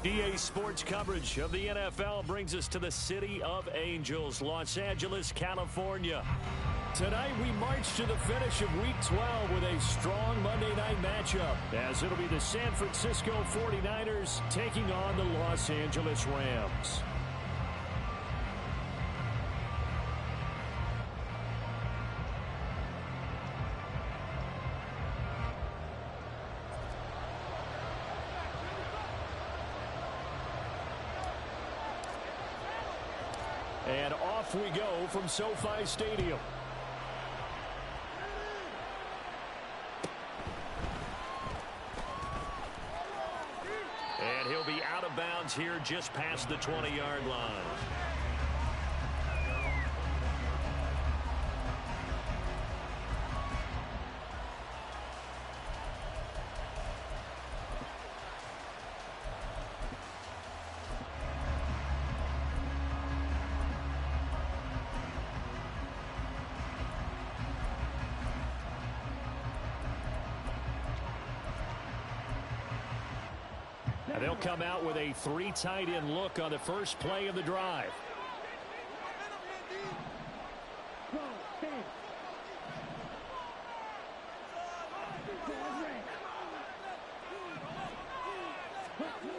EA Sports coverage of the NFL brings us to the City of Angels, Los Angeles, California. Tonight we march to the finish of Week 12 with a strong Monday night matchup, as it'll be the San Francisco 49ers taking on the Los Angeles Rams. And off we go from SoFi Stadium. And he'll be out of bounds here just past the 20-yard line. They'll come out with a three tight end look on the first play of the drive.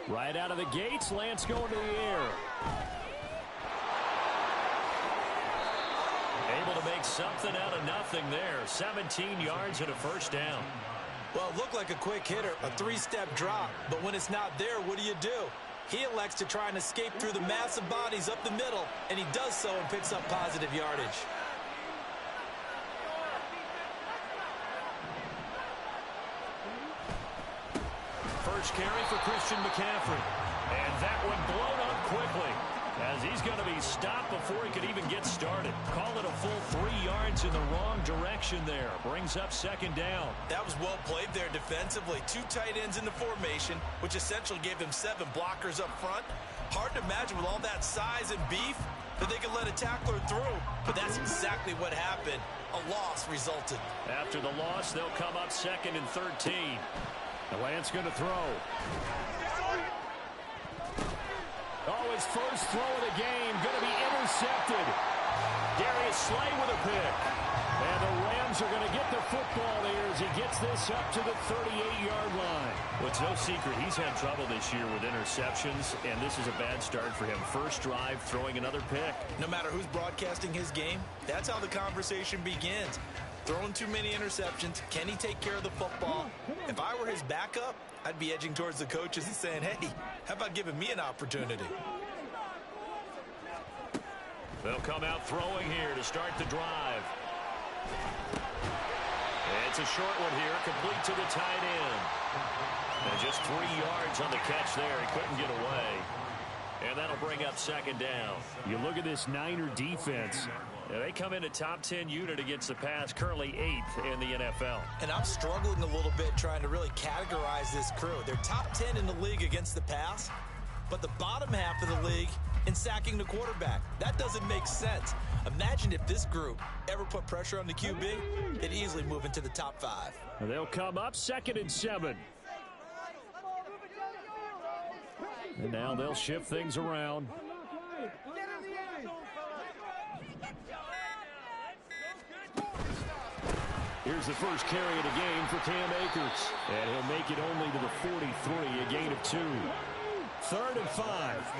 Right out of the gates, Lance going to the air. Able to make something out of nothing there. 17 yards and a first down. Well, it looked like a quick hitter, a three-step drop. But when it's not there, what do? He elects to try and escape through the massive bodies up the middle, and he does so and picks up positive yardage. First carry for Christian McCaffrey. And that one blown up quickly, as he's going to be stopped before he could even get started. Call it a full 3 yards in the wrong direction there. Brings up second down. That was well played there defensively. 2 tight ends in the formation, which essentially gave him 7 blockers up front. Hard to imagine with all that size and beef that they could let a tackler through. But that's exactly what happened. A loss resulted. After the loss, they'll come up 2nd and 13. The Lance going to throw. Oh, his first throw of the game going to be intercepted. Darius Slay with a pick. And the Rams are going to get the football there as he gets this up to the 38-yard line. Well, it's no secret he's had trouble this year with interceptions, and this is a bad start for him. First drive, throwing another pick. No matter who's broadcasting his game, that's how the conversation begins. Throwing too many interceptions. Can he take care of the football? If I were his backup, I'd be edging towards the coaches and saying, hey, how about giving me an opportunity? They'll come out throwing here to start the drive. It's a short one here, complete to the tight end. And just 3 yards on the catch there. He couldn't get away. And that'll bring up second down. You look at this Niner defense. Yeah, they come in a top 10 unit against the pass, currently 8th in the NFL. And I'm struggling a little bit trying to really categorize this crew. They're top 10 in the league against the pass, but the bottom half of the league in sacking the quarterback. That doesn't make sense. Imagine if this group ever put pressure on the QB, it'd easily move into the top 5. They'll come up 2nd and 7. And now they'll shift things around. Here's the first carry of the game for Cam Akers. And he'll make it only to the 43, a gain of 2. 3rd and 5.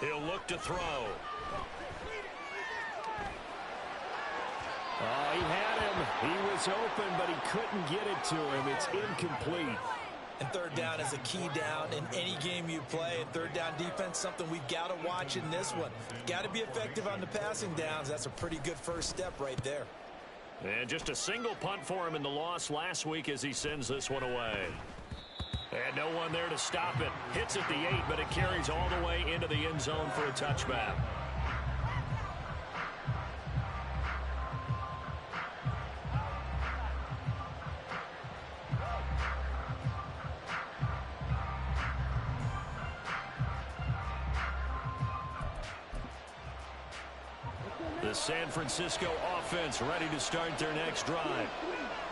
He'll look to throw. Oh, he had him. He was open, but he couldn't get it to him. It's incomplete. And third down is a key down in any game you play. And third down defense, something we've got to watch in this one. Got to be effective on the passing downs. That's a pretty good first step right there. And just a single punt for him in the loss last week as he sends this one away. And no one there to stop it. Hits at the 8, but it carries all the way into the end zone for a touchback. The The San Francisco offense ready to start their next drive.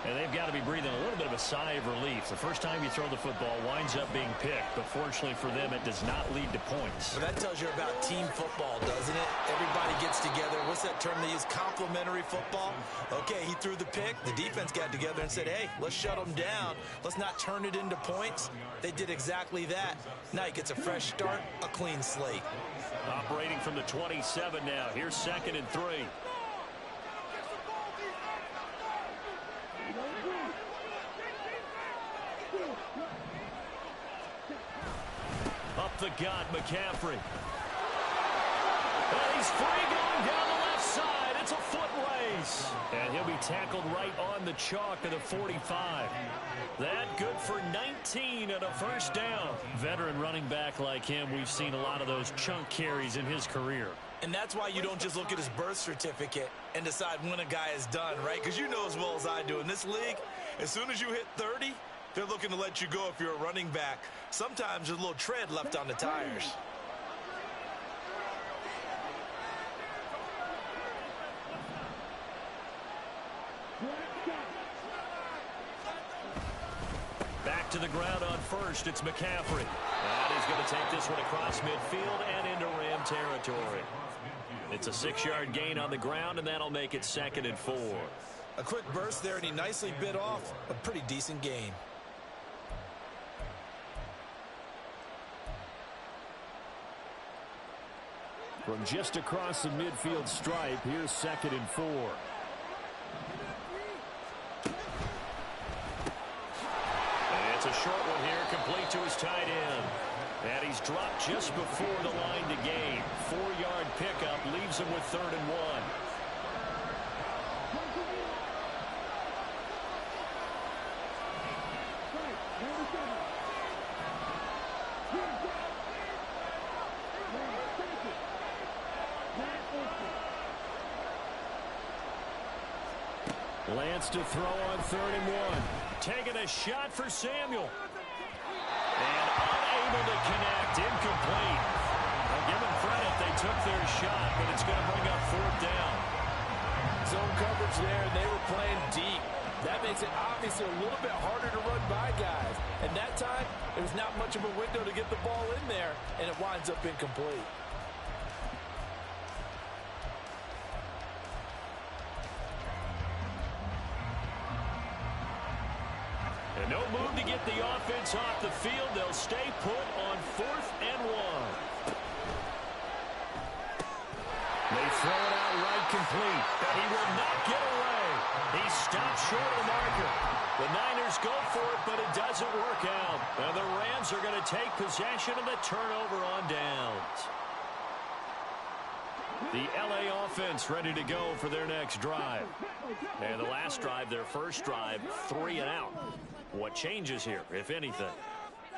And they've got to be breathing a little bit of a sigh of relief. The first time you throw the football winds up being picked, but fortunately for them, it does not lead to points. Well, that tells you about team football, doesn't it? Everybody gets together. What's that term they use? Complementary football. Okay, he threw the pick. The defense got together and said, hey, let's shut them down. Let's not turn it into points. They did exactly that. Now he gets a fresh start, a clean slate. Operating from the 27 now. Here's 2nd and 3. Up the gut, McCaffrey. And he's free going down the left side. It's a foot race. And he'll be tackled right on the chalk of the 45. That good for 19 and a first down. Veteran running back like him, we've seen a lot of those chunk carries in his career. And that's why you don't just look at his birth certificate and decide when a guy is done, right? Because you know as well as I do, in this league, as soon as you hit 30, they're looking to let you go if you're a running back. Sometimes there's a little tread left on the tires. Back to the ground on first. It's McCaffrey. And he's going to take this one across midfield and into Ram territory. It's a 6-yard gain on the ground, and that'll make it 2nd and 4. A quick burst there, and he nicely bit off a pretty decent gain. From just across the midfield stripe, here's 2nd and 4. And it's a short one here, complete to his tight end. And he's dropped just before the line to gain. 4-yard pickup leaves him with 3rd and 1. Lance to throw on 3rd and 1. Taking a shot for Samuel. And unable to connect. Incomplete. Now, give them credit. They took their shot, but it's going to bring up 4th down. Zone coverage there, and they were playing deep. That makes it obviously a little bit harder to run by guys. And that time, there was not much of a window to get the ball in there, and it winds up incomplete. And no move to get the offense off the field. They'll stay put on 4th and 1. They throw it out right complete. And he will not get away. He stopped short of the marker. The Niners go for it, but it doesn't work out. And the Rams are going to take possession of the turnover on downs. The LA offense ready to go for their next drive. And the last drive, their first drive, 3 and out. What changes here, if anything?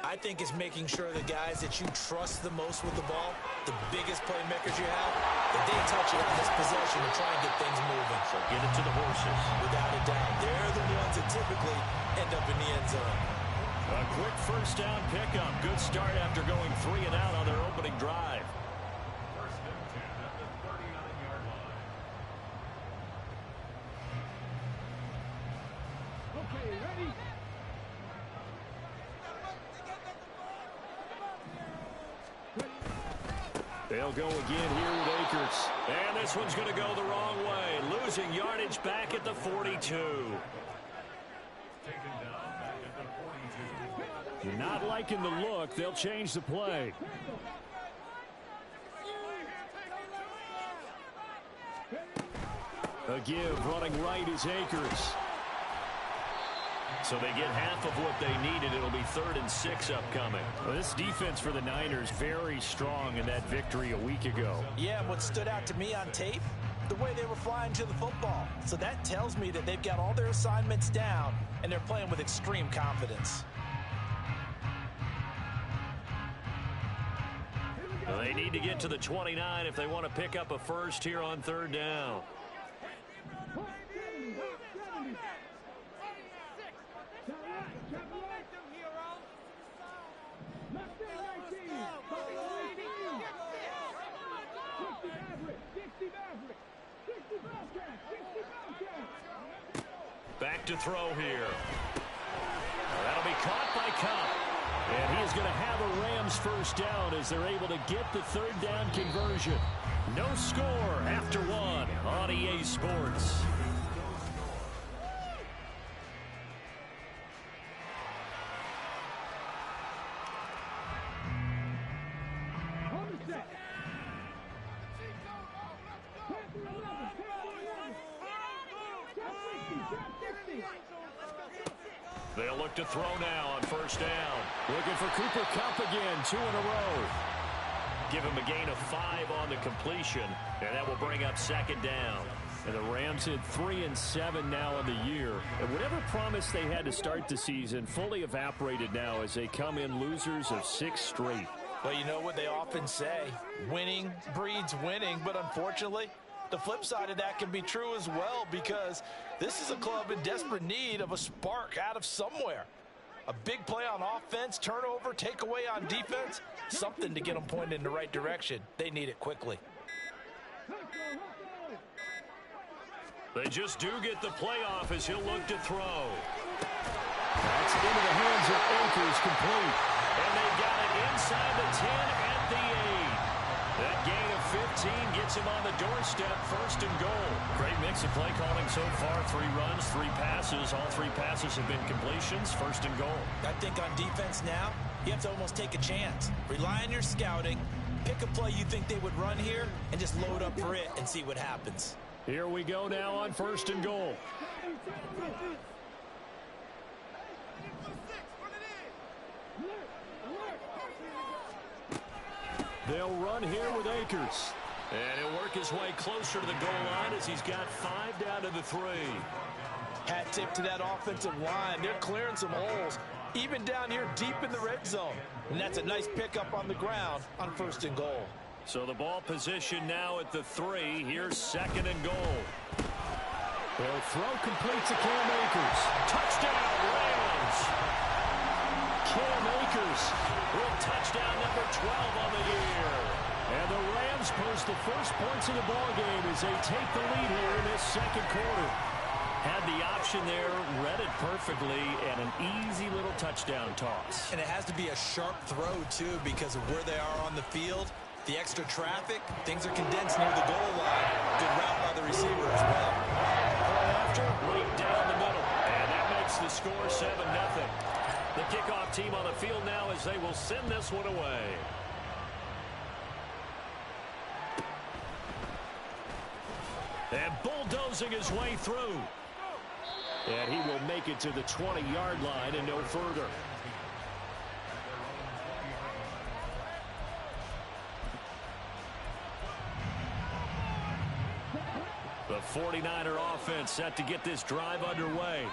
I think it's making sure the guys that you trust the most with the ball, the biggest playmakers you have, that they touch it on this possession and try and get things moving. So get it to the horses. Without a doubt. They're the ones that typically end up in the end zone. A quick first down pickup. Good start after going 3 and out on their opening drive. They'll go again here with Akers. And this one's going to go the wrong way. Losing yardage back at the 42. Not liking the look. They'll change the play. A give running right is Akers. So they get half of what they needed. It'll be 3rd and 6 upcoming. Well, this defense for the Niners very strong in that victory a week ago. Yeah, what stood out to me on tape, the way they were flying to the football. So that tells me that they've got all their assignments down, and they're playing with extreme confidence. Well, they need to get to the 29 if they want to pick up a first here on 3rd down. look to throw here. That'll be caught by Cup. And he is going to have a Rams first down as they're able to get the third down conversion. No score after one on EA Sports. They'll look to throw now on first down. Looking for Cooper Kupp again, 2 in a row. Give him a gain of 5 on the completion, and that will bring up second down. And the Rams hit 3-7 now in the year. And whatever promise they had to start the season fully evaporated now as they come in losers of 6 straight. Well, you know what they often say, winning breeds winning, but unfortunately, the flip side of that can be true as well, because this is a club in desperate need of a spark out of somewhere. A big play on offense, turnover, takeaway on defense, something to get them pointed in the right direction. They need it quickly. They just do get the playoff as he'll look to throw. That's into the hands of Akers, complete. And they got it inside the 10 at the 8. That gain of 15 gets him on the doorstep, first and goal. Great mix of play calling so far. 3 runs, 3 passes. All 3 passes have been completions, first and goal. I think on defense now, you have to almost take a chance. Rely on your scouting. Pick a play you think they would run here and just load up for it and see what happens. Here we go now on first and goal. They'll run here with Akers. And he'll work his way closer to the goal line as he's got 5 down to the 3. Hat tip to that offensive line. They're clearing some holes, even down here deep in the red zone. And that's a nice pickup on the ground on first and goal. So the ball position now at the 3. Here's second and goal. They'll throw complete to Cam Akers. Touchdown, Rams! Cam Akers with touchdown number 12 on the year. And the Rams post the first points of the ballgame as they take the lead here in this second quarter. Had the option there, read it perfectly, and an easy little touchdown toss. And it has to be a sharp throw, too, because of where they are on the field. The extra traffic, things are condensed near the goal line. Good route by the receiver as well. After, right down the middle. And that makes the score 7-0. The kickoff team on the field now as they will send this one away. And bulldozing his way through. And he will make it to the 20-yard line and no further. The 49er offense set to get this drive underway.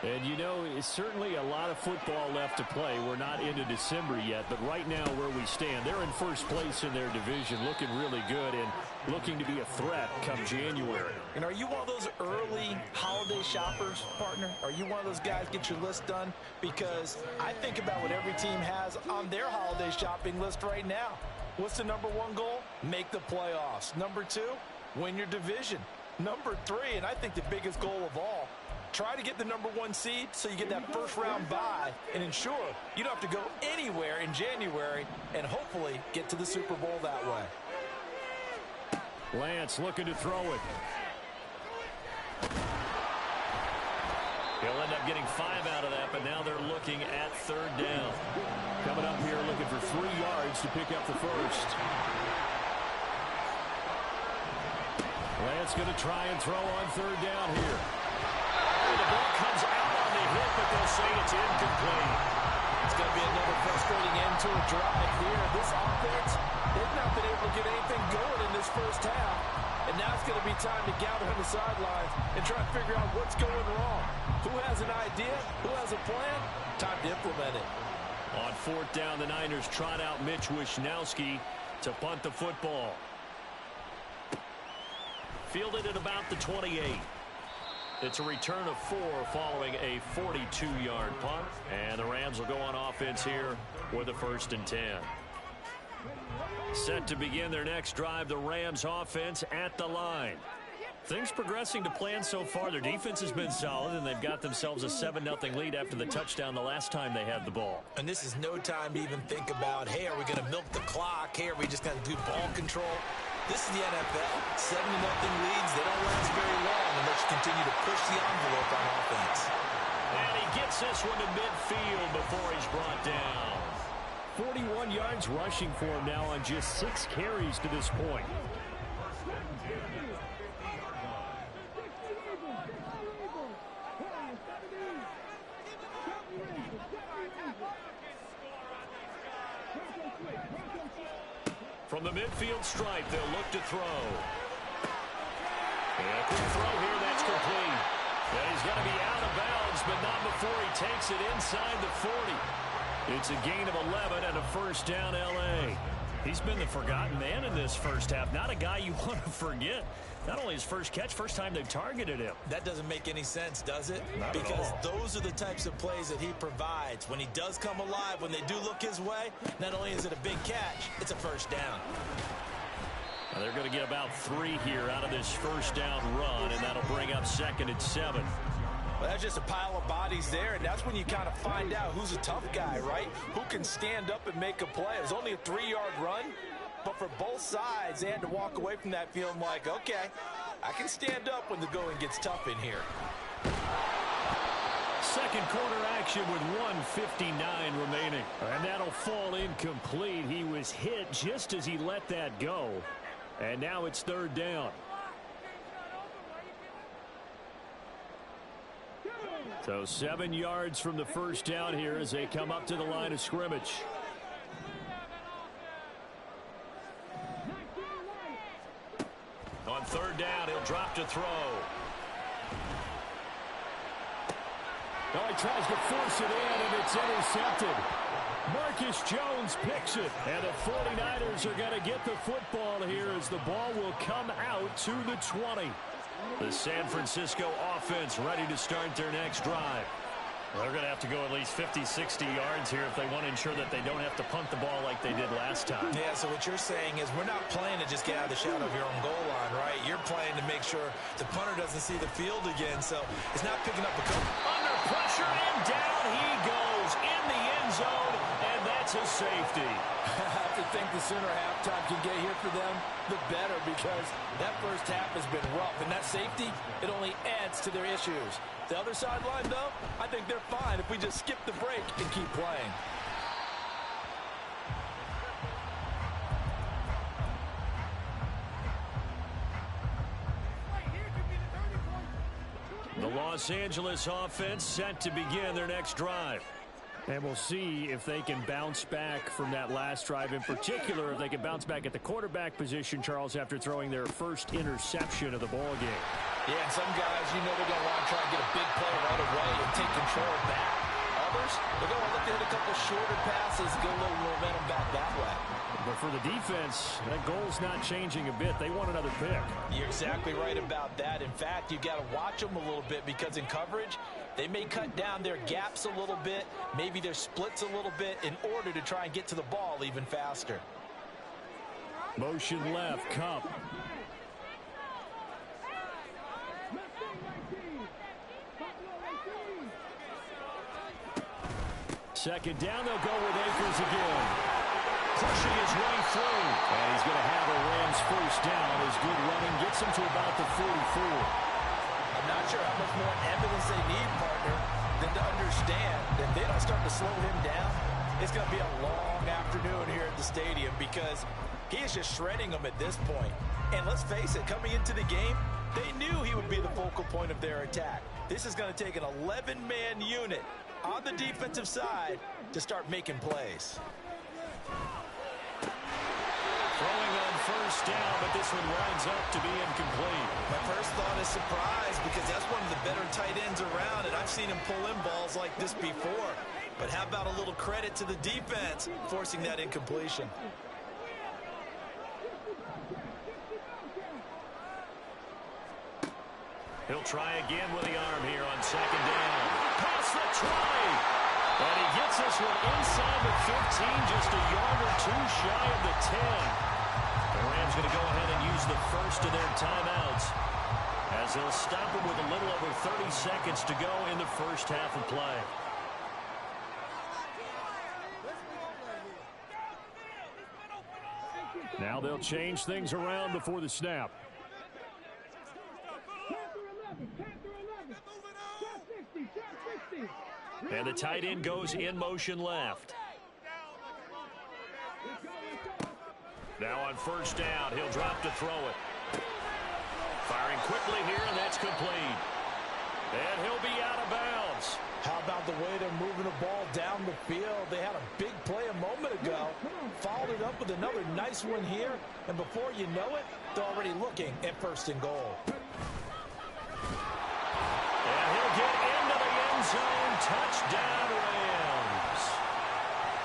And, you know, it's certainly a lot of football left to play. We're not into December yet, but right now where we stand, they're in first place in their division, looking really good and looking to be a threat come January. And are you one of those early holiday shoppers, partner? Are you one of those guys get your list done? Because I think about what every team has on their holiday shopping list right now. What's the number 1 goal? Make the playoffs. Number 2, win your division. Number 3, and I think the biggest goal of all, try to get the number 1 seed so you get that first round bye and ensure you don't have to go anywhere in January and hopefully get to the Super Bowl that way. Lance looking to throw it. He'll end up getting 5 out of that, but now they're looking at third down. Coming up here looking for 3 yards to pick up the first. Lance going to try and throw on third down here. The ball comes out on the hit, but they'll say it's incomplete. It's going to be another frustrating end to a drive here. This offense, they've not been able to get anything going in this first half. And now it's going to be time to gather on the sidelines and try to figure out what's going wrong. Who has an idea? Who has a plan? Time to implement it. On fourth down, the Niners trot out Mitch Wishnowski to punt the football. Fielded at about the 28. It's a return of 4 following a 42-yard punt. And the Rams will go on offense here with a 1st and 10. Set to begin their next drive, the Rams offense at the line. Things progressing to plan so far. Their defense has been solid, and they've got themselves a 7-0 lead after the touchdown the last time they had the ball. And this is no time to even think about, hey, are we going to milk the clock? Hey, are we just going to do ball control? This is the NFL. 7-0 leads, they don't last very long unless you continue to push the envelope on offense. And he gets this one to midfield before he's brought down. 41 yards rushing for him now on just 6 carries to this point. From the midfield stripe, they'll look to throw. And a quick throw here, that's complete. And he's going to be out of bounds, but not before he takes it inside the 40. It's a gain of 11 and a first down, L.A. He's been the forgotten man in this first half. Not a guy you want to forget. Not only his first catch, first time they've targeted him. That doesn't make any sense, does it? Not because at all. Those are the types of plays that he provides. When he does come alive, when they do look his way, not only is it a big catch, it's a first down. Now they're going to get about 3 here out of this first down run, and that'll bring up 2nd and 7. Well, that's just a pile of bodies there, and that's when you kind of find out who's a tough guy, right? Who can stand up and make a play. It was only a 3-yard run, but for both sides, they had to walk away from that feeling like, okay, I can stand up when the going gets tough in here. Second quarter action with 1:59 remaining. And that'll fall incomplete. He was hit just as he let that go. And now it's 3rd down. So 7 yards from the first down here as they come up to the line of scrimmage. On 3rd down, he'll drop to throw. Oh, he tries to force it in, and it's intercepted. Marcus Jones picks it, and the 49ers are going to get the football here as the ball will come out to the 20. The San Francisco offense ready to start their next drive. They're going to have to go at least 50, 60 yards here if they want to ensure that they don't have to punt the ball like they did last time. Yeah, so what you're saying is we're not playing to just get out of the shadow of your own goal line, right? You're playing to make sure the punter doesn't see the field again, so it's not picking up a couple. Under pressure, and down he goes in the end zone, and that's a safety. I have to think the sooner halftime can get here for them, the better, because that first half has been rough. And that safety, it only adds to their issues. The other sideline, though, I think they're fine if we just skip the break and keep playing. The Los Angeles offense set to begin their next drive. And we'll see if they can bounce back from that last drive, in particular if they can bounce back at the quarterback position, Charles, after throwing their first interception of the ball game. Yeah, and some guys, you know, they're going to want to try and get a big play right away and take control back. Others, they're going to look to hit a couple shorter passes, get a little momentum back that way. But for the defense, that goal's not changing a bit. They want another pick. You're exactly right about that. In fact, you got to watch them a little bit because in coverage, they may cut down their gaps a little bit, maybe their splits a little bit in order to try and get to the ball even faster. Motion left, Cup. Second down, they'll go with Akers again. Pushing his way through. And he's going to have a Rams first down as good running gets him to about the 44. I'm not sure how much more evidence they need, partner, than to understand that if they don't start to slow him down, it's going to be a long afternoon here at the stadium because he is just shredding them at this point. And let's face it, coming into the game, they knew he would be the focal point of their attack. This is going to take an 11-man unit on the defensive side to start making plays. Throwing on first down, but this one winds up to be incomplete. My first thought is surprise because that's one of the better tight ends around, and I've seen him pull in balls like this before. But how about a little credit to the defense forcing that incompletion? He'll try again with the arm here on second down. Past the 20. And he gets this one inside the 15, just a yard or two shy of the 10. The Rams going to go ahead and use the first of their timeouts. as they'll stop him with a little over 30 seconds to go in the first half of play. Now they'll change things around before the snap. And the tight end goes in motion left. Now on first down, he'll drop to throw it. Firing quickly here, and that's complete. And he'll be out of bounds. How about the way they're moving the ball down the field? They had a big play a moment ago. Followed it up with another nice one here. And before you know it, they're already looking at first and goal. And he'll get into the end zone. Touchdown, Rams.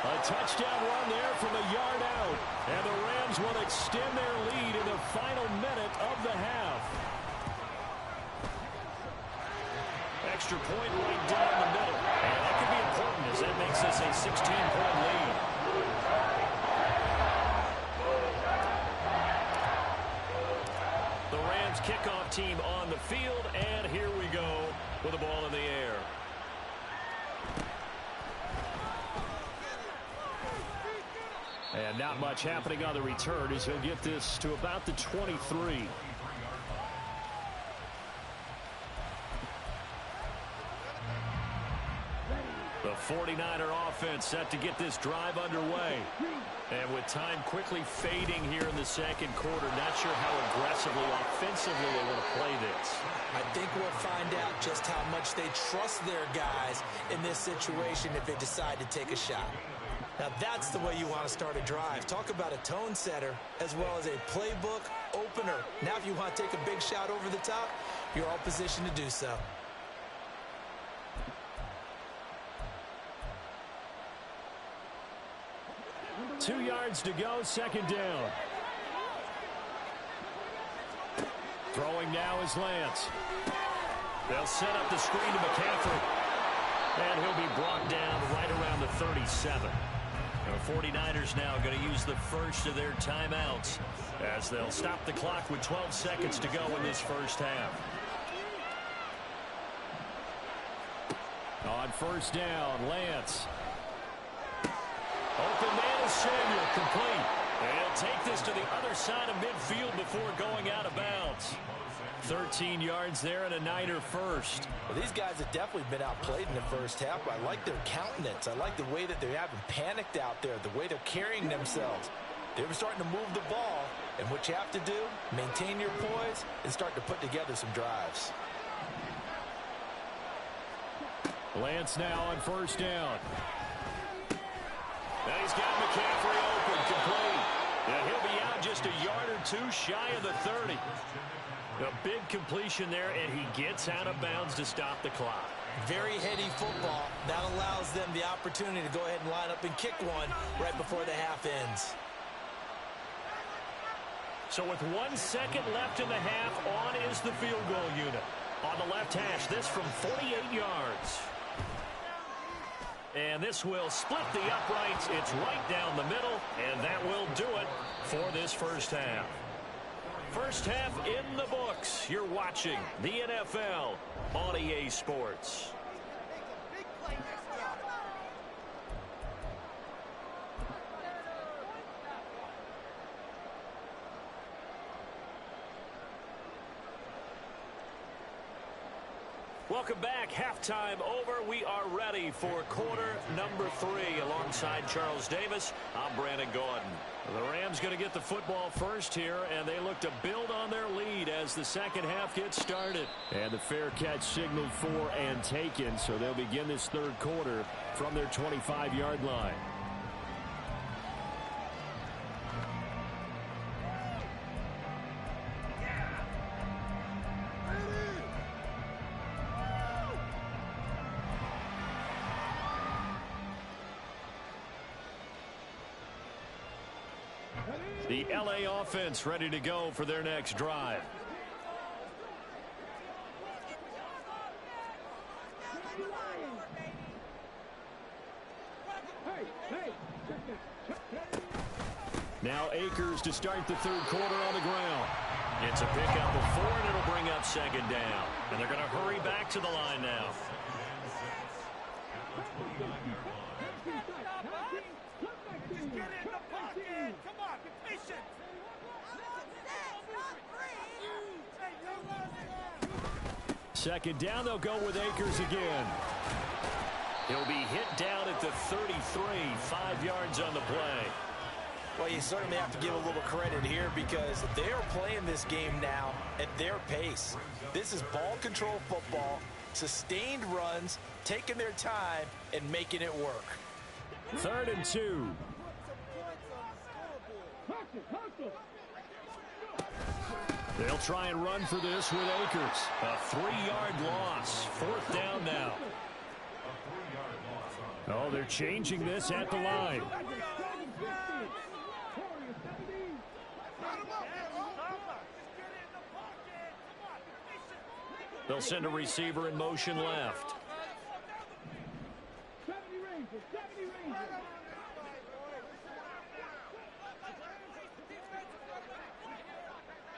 A touchdown run there from a yard out. And the Rams will extend their lead in the final minute of the half. Extra point right down the middle. And that could be important as that makes this a 16-point lead. The Rams kickoff team on the field, and here we go with the ball in the air. And not much happening on the return as he'll get this to about the 23. The 49er offense set to get this drive underway. And with time quickly fading here in the second quarter, not sure how aggressively, offensively they want to play this. I think we'll find out just how much they trust their guys in this situation if they decide to take a shot. Now that's the way you want to start a drive. Talk about a tone setter as well as a playbook opener. Now if you want to take a big shot over the top, you're all positioned to do so. 2 yards to go, second down. Throwing now is Lance. They'll set up the screen to McCaffrey. And he'll be brought down right around the 37. The 49ers now going to use the first of their timeouts as they'll stop the clock with 12 seconds to go in this first half. On first down, Lance. Open man is Samuel, complete. And he'll take this to the other side of midfield before going out of bounds. 13 yards there and a Niner first. Well, these guys have definitely been outplayed in the first half. But I like their countenance. I like the way that they haven't panicked out there, the way they're carrying themselves. They were starting to move the ball. And what you have to do, maintain your poise and start to put together some drives. Lance now on first down. And he's got McCaffrey open, complete. And he'll be out just a yard or two shy of the 30. A big completion there, and he gets out of bounds to stop the clock. Very heady football. That allows them the opportunity to go ahead and line up and kick one right before the half ends. So with 1 second left in the half, on is the field goal unit. On the left hash, this from 48 yards. And this will split the uprights. It's right down the middle, and that will do it for this first half. First half in the books. You're watching the NFL on EA Sports. Welcome back. Halftime over. We are ready for quarter number 3. Alongside Charles Davis, I'm Brandon Gordon. The Rams going to get the football first here, and they look to build on their lead as the second half gets started. And the fair catch signaled for and taken, so they'll begin this third quarter from their 25-yard line. The LA offense ready to go for their next drive. Now Akers to start the third quarter on the ground. It's a pickup of 4, and it'll bring up second down. And they're going to hurry back to the line now. Second down, they'll go with Akers again. He'll be hit down at the 33, 5 yards on the play. Well, you certainly have to give a little credit here because they are playing this game now at their pace. This is ball control football, sustained runs, taking their time, and making it work. 3rd and 2. They'll try and run for this with Akers. A 3-yard loss. 4th down now. Oh, they're changing this at the line. They'll send a receiver in motion left.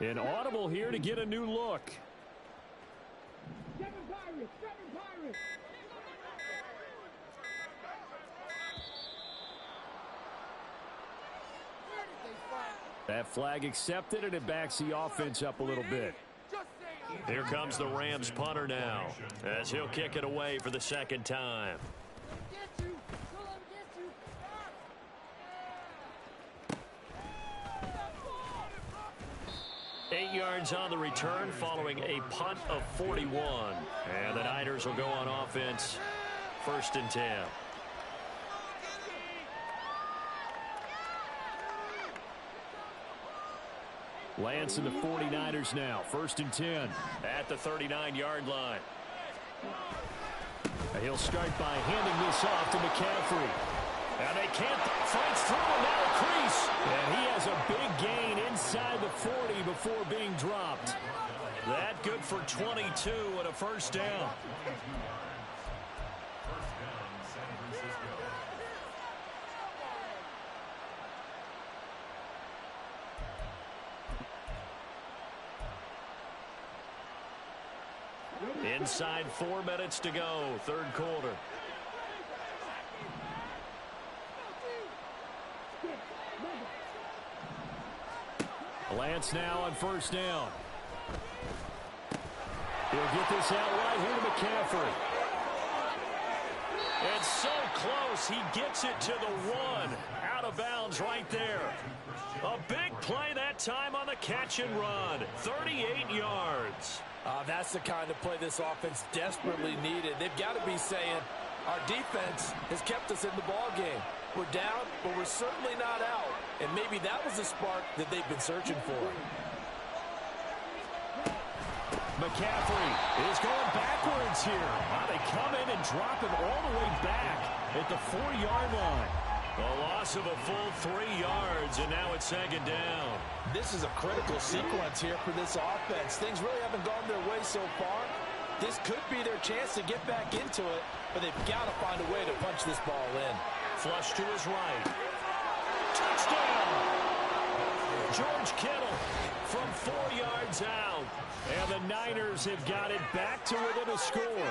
An audible here to get a new look. That flag accepted, and it backs the offense up a little bit. Here comes the Rams punter now, as he'll kick it away for the 2nd time. 8 yards on the return following a punt of 41. And the Niners will go on offense, 1st and 10. Lance and the 49ers now, 1st and 10 at the 39-yard line. He'll start by handing this off to McCaffrey. And they can't fight through a narrow crease. And he has a big gain inside the 40 before being dropped. That good for 22 and a 1st down. Inside 4 minutes to go, 3rd quarter. Lance now on 1st down. He'll get this out right here to McCaffrey. It's so close, he gets it to the 1. Out of bounds right there. A big play that time on the catch and run. 38 yards. That's the kind of play this offense desperately needed. They've got to be saying, our defense has kept us in the ball game. We're down, but we're certainly not out. And maybe that was the spark that they've been searching for. McCaffrey is going backwards here. They come in and drop him all the way back at the 4-yard line. A loss of a full 3 yards, and now it's 2nd down. This is a critical sequence here for this offense. Things really haven't gone their way so far. This could be their chance to get back into it, but they've got to find a way to punch this ball in. Flush to his right. Touchdown! George Kittle from 4 yards out. And the Niners have got it back to within a score.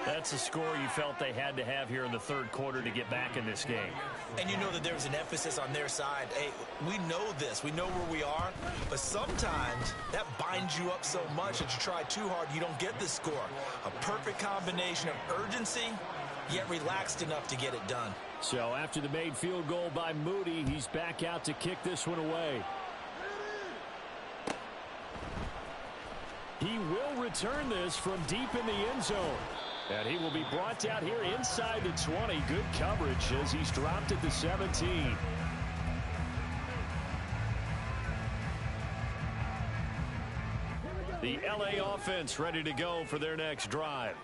That's a score you felt they had to have here in the 3rd quarter to get back in this game. And you know that there's an emphasis on their side. Hey, we know this. We know where we are. But sometimes that binds you up so much that you try too hard, you don't get the score. A perfect combination of urgency, yet relaxed enough to get it done. So after the made field goal by Moody, he's back out to kick this one away. He will return this from deep in the end zone. And he will be brought down here inside the 20. Good coverage as he's dropped at the 17. The LA offense ready to go for their next drive.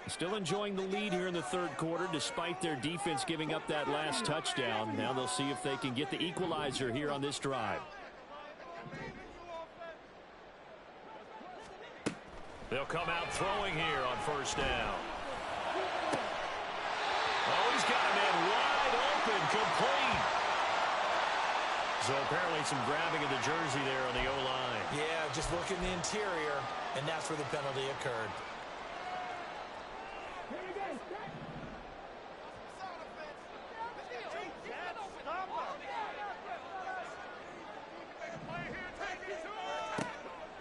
Still enjoying the lead here in the 3rd quarter despite their defense giving up that last touchdown. Now they'll see if they can get the equalizer here on this drive. They'll come out throwing here on 1st down. Oh, he's got a man wide open, complete. So apparently some grabbing of the jersey there on the O-line. Yeah, just look in the interior, and that's where the penalty occurred.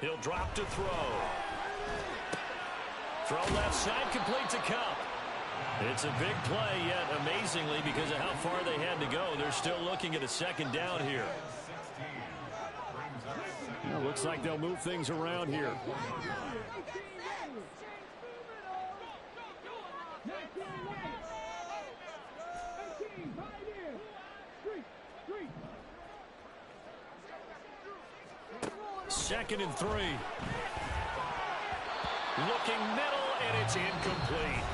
He'll drop to throw. Throw left side, complete to Cup. It's a big play, yet amazingly, because of how far they had to go, they're still looking at a second down here. Yeah, looks like they'll move things around here. Second and 3. Looking middle, and it's incomplete.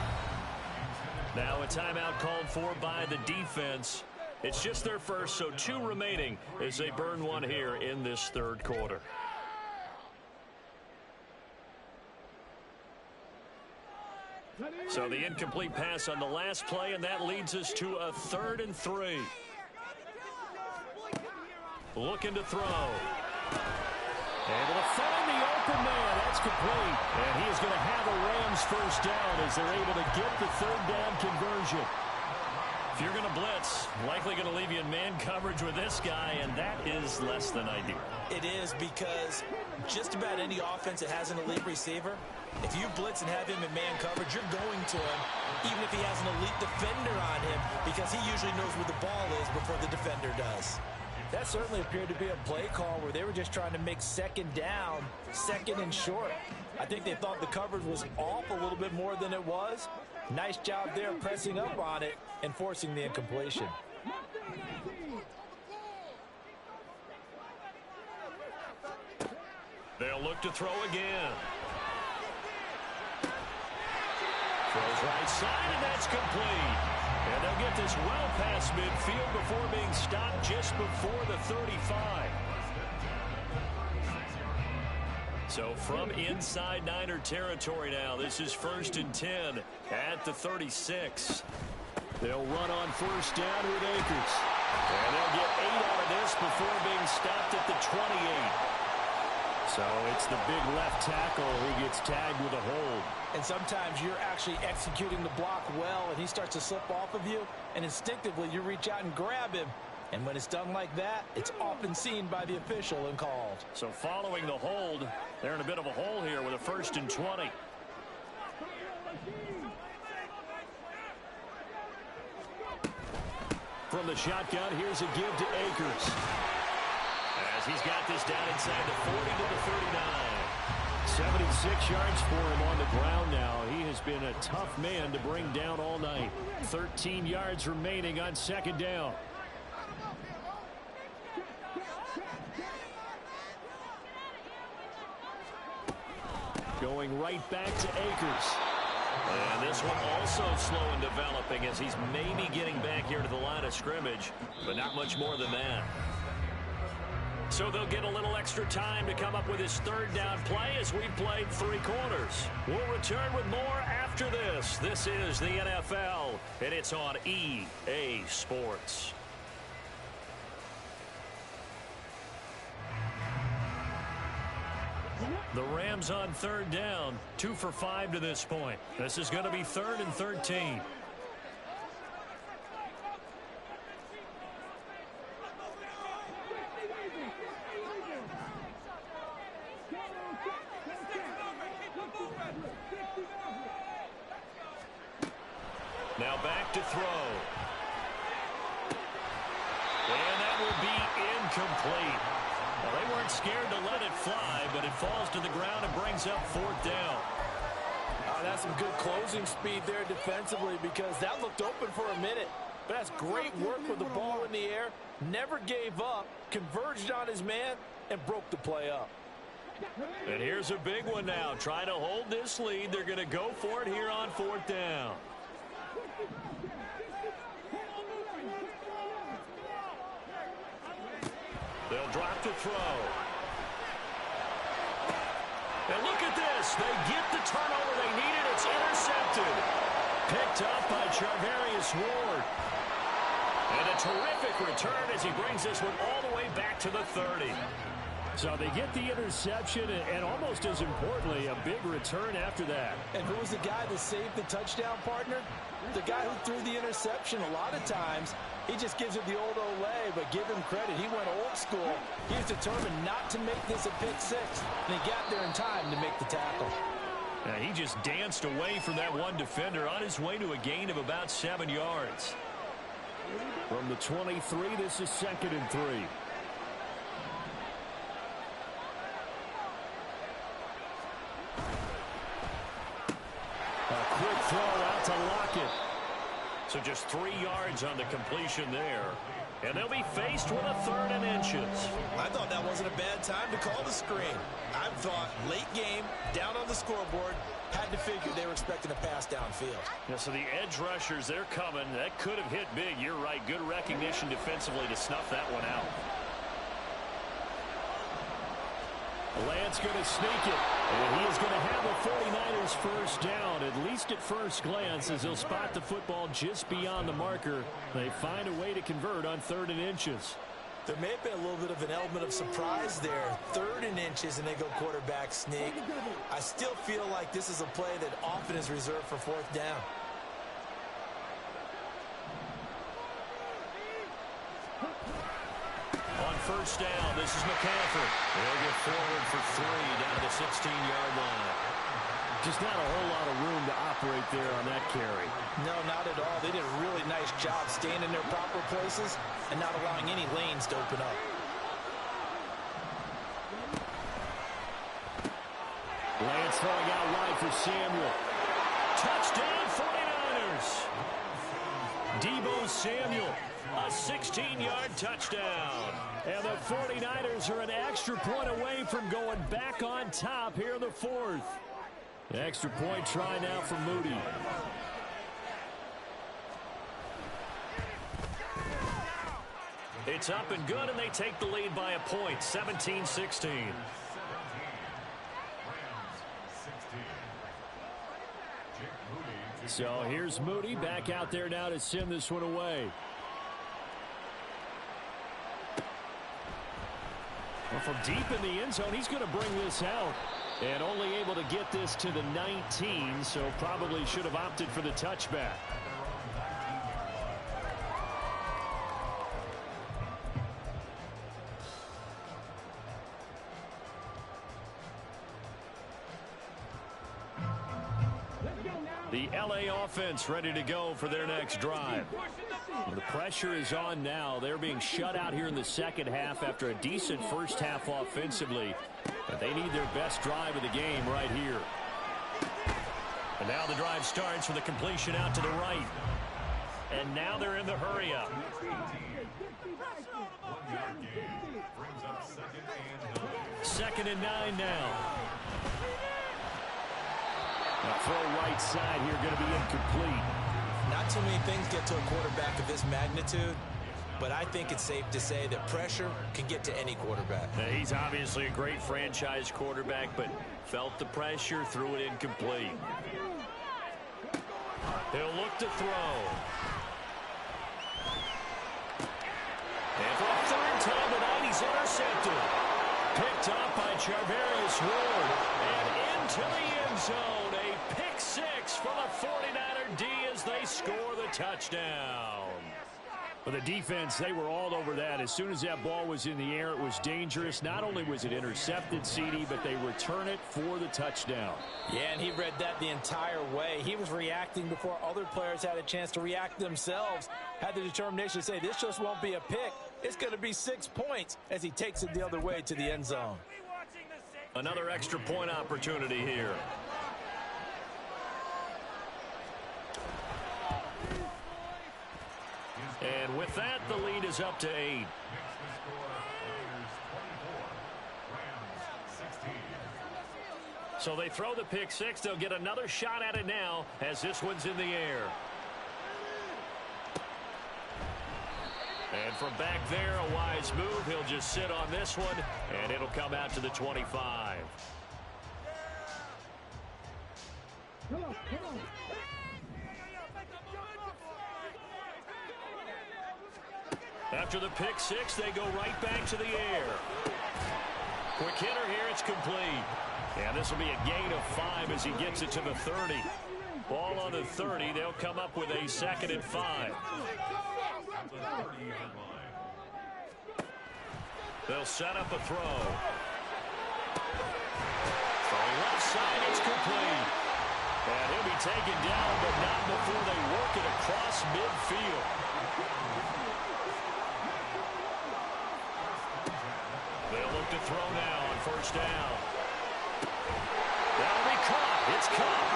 Now a timeout called for by the defense. It's just their first, so 2 remaining as they burn one here in this third quarter. So the incomplete pass on the last play, and that leads us to a 3rd and 3. Looking to throw. Able to find the open man. That's complete. And he is going to have a Rams first down as they're able to get the 3rd down conversion. If you're going to blitz, likely going to leave you in man coverage with this guy, and that is less than ideal. It is, because just about any offense that has an elite receiver, if you blitz and have him in man coverage, you're going to him, even if he has an elite defender on him, because he usually knows where the ball is before the defender does. That certainly appeared to be a play call where they were just trying to make second down, second and short. I think they thought the coverage was off a little bit more than it was. Nice job there pressing up on it and forcing the incompletion. They'll look to throw again. Throws right side, and that's complete. And they'll get this well past midfield before being stopped just before the 35. So from inside Niner territory now, this is 1st and 10 at the 36. They'll run on first down with Akers. And they'll get 8 out of this before being stopped at the 28. So it's the big left tackle who gets tagged with a hold. And sometimes you're actually executing the block well, and he starts to slip off of you, and instinctively you reach out and grab him. And when it's done like that, it's often seen by the official and called. So following the hold, they're in a bit of a hole here with a 1st and 20. From the shotgun, here's a give to Akers. As he's got this down inside the 40 to the 39. 76 yards for him on the ground now. He has been a tough man to bring down all night. 13 yards remaining on second down. Going right back to Akers. And this one also slow in developing as he's maybe getting back here to the line of scrimmage, but not much more than that. So they'll get a little extra time to come up with his 3rd down play as we've played 3 quarters. We'll return with more after this. This is the NFL, and it's on EA Sports. The Rams on 3rd down, 2 for 5 to this point. This is going to be 3rd and 13. Now back to throw. And that will be incomplete. Well, they weren't scared to let it fly, but it falls to the ground and brings up 4th down. That's some good closing speed there defensively, because that looked open for a minute. But that's great work with the ball in the air. Never gave up, converged on his man, and broke the play up. And here's a big one now. Trying to hold this lead. They're going to go for it here on 4th down. They'll drop to throw. And look at this. They get the turnover they needed. It's intercepted. Picked up by Charvarius Ward. And a terrific return as he brings this one all the way back to the 30. So they get the interception, and almost as importantly, a big return after that. And who was the guy that saved the touchdown, partner? The guy who threw the interception. A lot of times, he just gives it the old Olay, but give him credit. He went old school. He was determined not to make this a pick six, and he got there in time to make the tackle. Now, he just danced away from that one defender on his way to a gain of about 7 yards. From the 23, this is 2nd and 3. A quick throw out to Lockett. So just 3 yards on the completion there. And they'll be faced with a 3rd and inches. I thought that wasn't a bad time to call the screen. I thought late game, down on the scoreboard, had to figure they were expecting a pass downfield. Yeah, so the edge rushers, they're coming. That could have hit big. You're right. Good recognition defensively to snuff that one out. Lance going to sneak it, and he is going to have a 49ers first down, at least at first glance, as he'll spot the football just beyond the marker. They find a way to convert on 3rd and inches. There may have been a little bit of an element of surprise there. 3rd and inches, and they go quarterback sneak. I still feel like this is a play that often is reserved for 4th down. On first down, this is McCaffrey. They'll get forward for 3 down to the 16-yard line. Just not a whole lot of room to operate there on that carry. No, not at all. They did a really nice job staying in their proper places and not allowing any lanes to open up. Lance throwing out wide for Samuel. Touchdown, 49ers. Deebo Samuel, a 16-yard touchdown. And the 49ers are an extra point away from going back on top here in the 4th. Extra point try now for Moody. It's up and good, and they take the lead by a point, 17-16. So here's Moody back out there now to send this one away. Well, from deep in the end zone, he's going to bring this out. And only able to get this to the 19, so probably should have opted for the touchback. The LA offense ready to go for their next drive. Well, the pressure is on now. They're being shut out here in the second half after a decent first half offensively. But they need their best drive of the game right here. And now the drive starts with a completion out to the right. And now they're in the hurry up. Second and 9 now. A throw right side here going to be incomplete. Not too many things get to a quarterback of this magnitude, but I think it's safe to say that pressure can get to any quarterback. Now, he's obviously a great franchise quarterback, but felt the pressure, threw it incomplete. He'll look to throw. And for a 3rd time tonight, he's intercepted. Picked up by Charvarius Ward. And into the end zone. A pick 6 for the 49er D as they score the touchdown. For the defense, they were all over that. As soon as that ball was in the air, it was dangerous. Not only was it intercepted, CD, but they return it for the touchdown. Yeah, and he read that the entire way. He was reacting before other players had a chance to react themselves. Had the determination to say, this just won't be a pick. It's going to be 6 points as he takes it the other way to the end zone. Another extra point opportunity here. And with that, the lead is up to 8. So they throw the pick 6. They'll get another shot at it now as this one's in the air. And from back there, a wise move. He'll just sit on this one, and it'll come out to the 25. Come on, come on. After the pick six, they go right back to the air. Quick hitter here, it's complete. And this will be a gain of 5 as he gets it to the 30. Ball on the 30. They'll come up with a 2nd and 5. They'll set up a throw. Throwing left side, it's complete. And he'll be taken down, but not before they work it across midfield. They'll look to throw now on 1st down. That'll be caught. It's caught.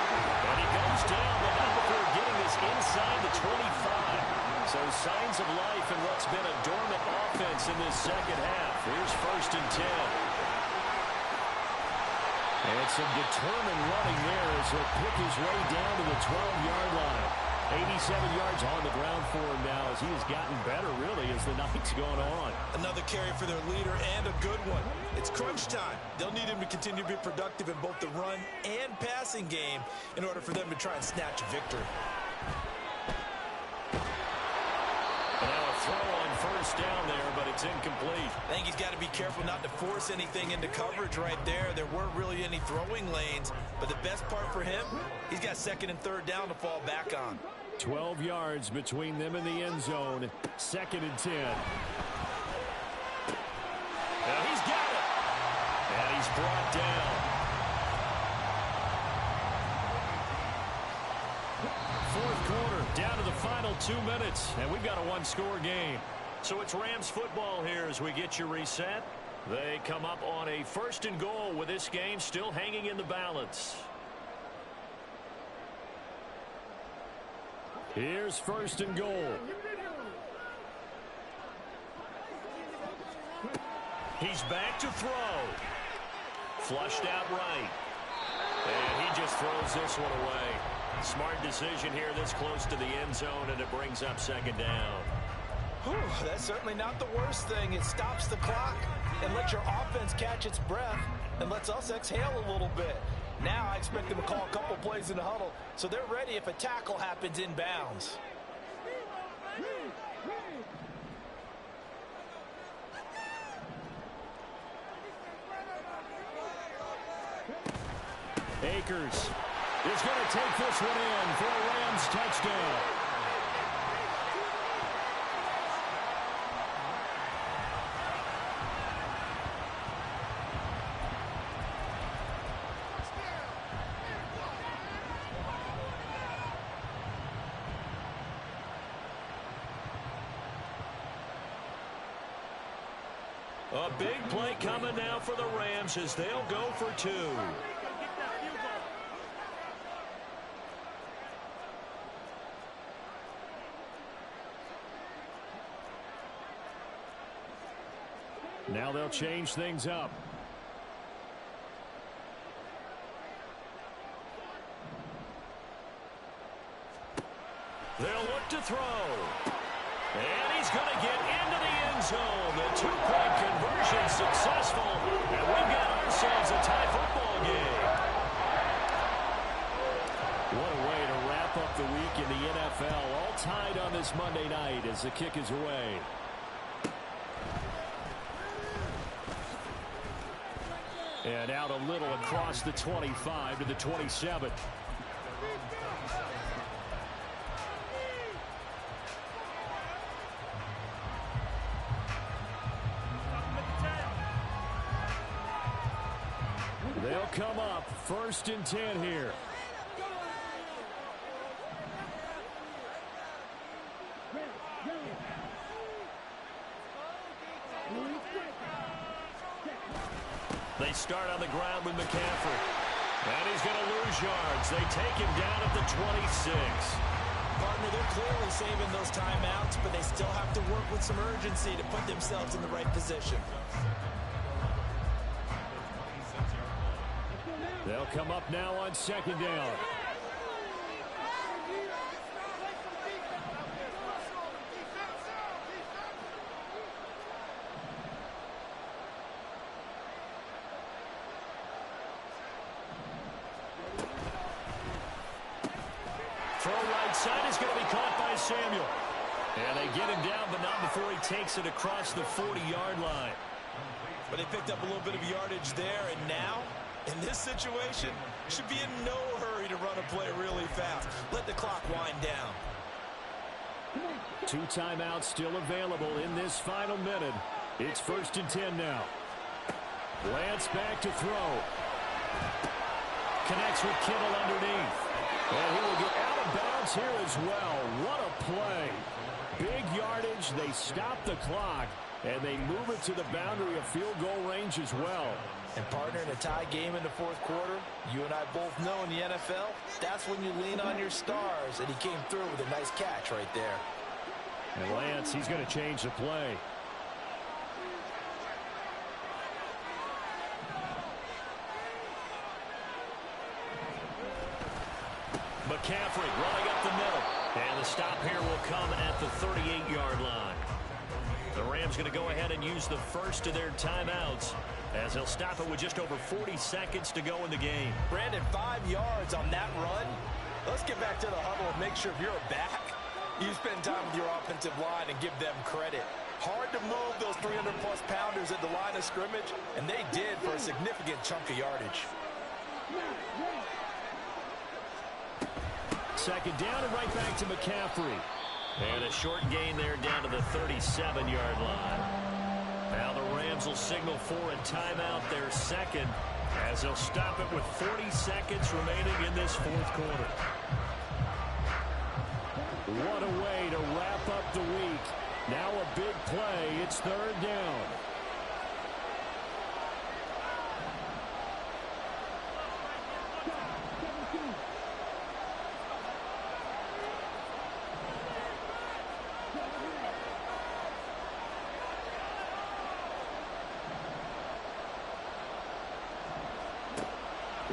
And he goes down, but not before getting this inside the 25. So signs of life in what's been a dormant offense in this second half. Here's 1st and 10. And some determined running there as he'll pick his way down to the 12-yard line. 87 yards on the ground for him now as he has gotten better, really, as the night's gone on. Another carry for their leader and a good one. It's crunch time. They'll need him to continue to be productive in both the run and passing game in order for them to try and snatch a victory. Now a throw on 1st down there, but it's incomplete. I think he's got to be careful not to force anything into coverage right there. There weren't really any throwing lanes, but the best part for him, he's got 2nd and 3rd down to fall back on. 12 yards between them and the end zone. 2nd and 10. Now he's got it. And he's brought down. 4th quarter, down to the final 2 minutes, and we've got a 1-score game. So it's Rams football here as we get you reset. They come up on a 1st and goal with this game still hanging in the balance. Here's 1st and goal. He's back to throw. Flushed out right. And he just throws this one away. Smart decision here this close to the end zone, and it brings up 2nd down. Whew, that's certainly not the worst thing. It stops the clock and lets your offense catch its breath and lets us exhale a little bit. Now I expect them to call a couple plays in the huddle so they're ready if a tackle happens inbounds. Akers is going to take this one in for a Rams touchdown. A big play coming now for the Rams as they'll go for 2. Now they'll change things up. They'll look to throw. And he's going to get into the end zone. The 2-point conversion successful. And we've got ourselves a tie football game. What a way to wrap up the week in the NFL. All tied on this Monday night as the kick is away. And out a little across the 25 to the 27. They'll come up 1st and 10 here. They start on the ground with McCaffrey. And he's going to lose yards. They take him down at the 26. Partner, they're clearly saving those timeouts, but they still have to work with some urgency to put themselves in the right position. They'll come up now on 2nd down. Throw right side is going to be caught by Samuel. And they get him down, but not before he takes it across the 40-yard line. But they picked up a little bit of yardage there, and now, in this situation, should be in no hurry to run a play really fast. Let the clock wind down. 2 timeouts still available in this final minute. It's 1st and 10 now. Lance back to throw. Connects with Kittle underneath. And he will get out of bounds here as well. What a play. Big yardage. They stop the clock, and they move it to the boundary of field goal range as well. And partner, in a tie game in the 4th quarter, you and I both know in the NFL, that's when you lean on your stars, and he came through with a nice catch right there. And Lance, he's going to change the play. McCaffrey running up the middle. And the stop here will come at the 38-yard line. The Rams going to go ahead and use the first of their timeouts, as they'll stop it with just over 40 seconds to go in the game. Brandon, 5 yards on that run. Let's get back to the huddle and make sure if you're back, you spend time with your offensive line and give them credit. Hard to move those 300-plus pounders at the line of scrimmage, and they did for a significant chunk of yardage. 2nd down and right back to McCaffrey. And a short gain there down to the 37-yard line. Now the Rams will signal for a timeout, their second, as they'll stop it with 40 seconds remaining in this 4th quarter. What a way to wrap up the week. Now a big play. It's 3rd down.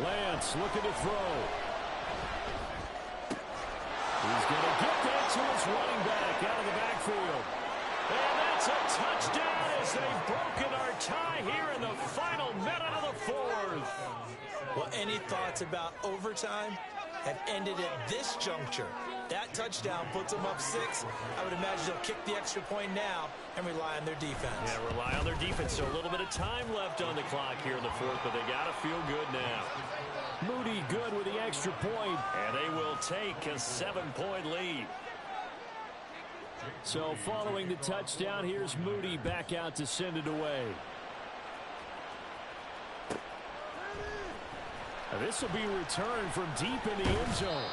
Lance looking to throw. He's going to get that to his running back out of the backfield. And that's a touchdown as they've broken our tie here in the final minute of the 4th. Well, any thoughts about overtime have ended at this juncture. That touchdown puts them up 6. I would imagine they'll kick the extra point now and rely on their defense. Yeah, rely on their defense. So a little bit of time left on the clock here in the 4th, but they got to feel good now. Moody good with the extra point. And they will take a 7-point lead. So following the touchdown, here's Moody back out to send it away. This will be returned from deep in the end zone.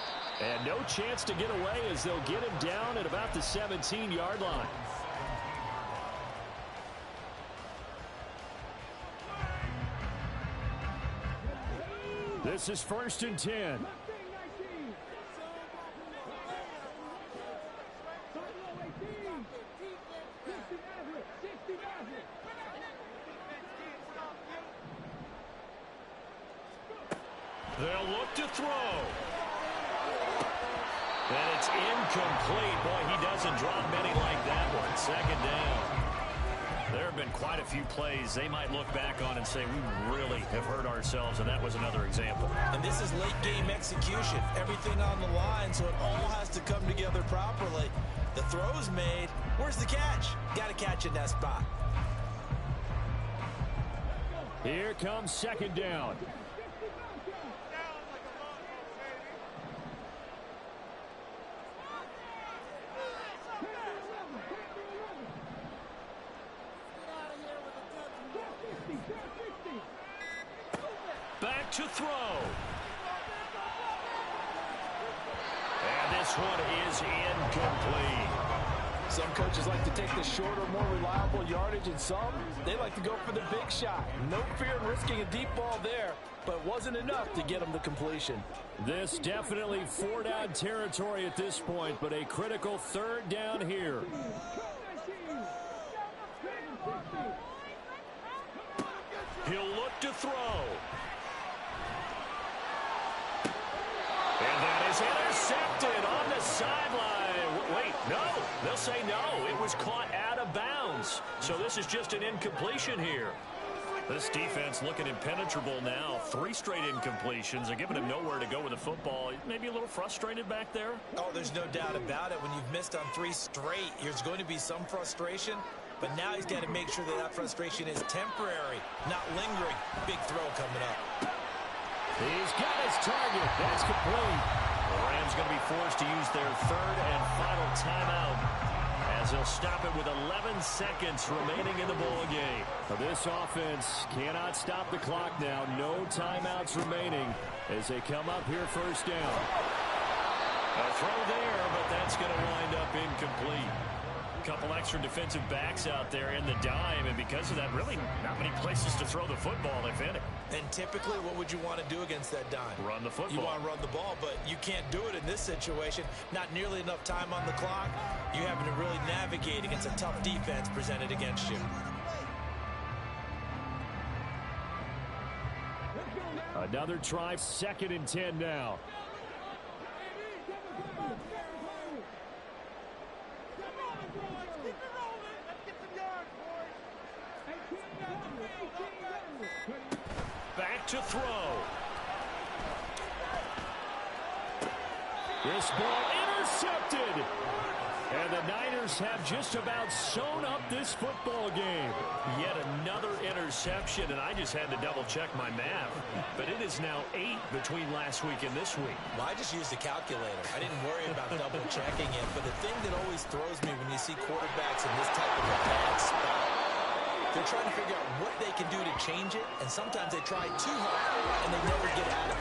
And no chance to get away as they'll get him down at about the 17-yard line. This is 1st and 10. They'll look to throw. And it's incomplete. Boy, he doesn't drop many like that one. 2nd down. There have been quite a few plays they might look back on and say, we really have hurt ourselves, and that was another example. And this is late game execution. Everything on the line, so it all has to come together properly. The throw's made. Where's the catch? Got to catch in that spot. Here comes 2nd down. Back to throw. And this one is incomplete. Some coaches like to take the shorter, more reliable yardage, and some, they like to go for the big shot. No fear in risking a deep ball there, but it wasn't enough to get them to completion. This definitely 4-down territory at this point, but a critical 3rd down here. He'll look to throw. And that is intercepted on the sideline. Wait, no. They'll say no. It was caught out of bounds. So this is just an incompletion here. This defense looking impenetrable now. 3 straight incompletions. They're giving him nowhere to go with the football. Maybe a little frustrated back there. Oh, there's no doubt about it. When you've missed on 3 straight, there's going to be some frustration. But now he's got to make sure that that frustration is temporary, not lingering. Big throw coming up. He's got his target. That's complete. The Rams going to be forced to use their 3rd and final timeout, as they'll stop it with 11 seconds remaining in the ball game. Now this offense cannot stop the clock now. No timeouts remaining as they come up here first down. A throw there, but that's going to wind up incomplete. Couple extra defensive backs out there in the dime, and because of that, really not many places to throw the football, if any. And typically, what would you want to do against that dime? Run the football. You want to run the ball, but you can't do it in this situation. Not nearly enough time on the clock. You're having to really navigate against a tough defense presented against you. Another try, 2nd and 10 now. Back to throw. This ball intercepted. And the Niners have just about sewn up this football game. Yet another interception, and I just had to double-check my math. But it is now 8 between last week and this week. Well, I just used a calculator. I didn't worry about double-checking it. But the thing that always throws me when you see quarterbacks in this type of a bad spot, they're trying to figure out what they can do to change it, and sometimes they try too hard, and they never get out of it.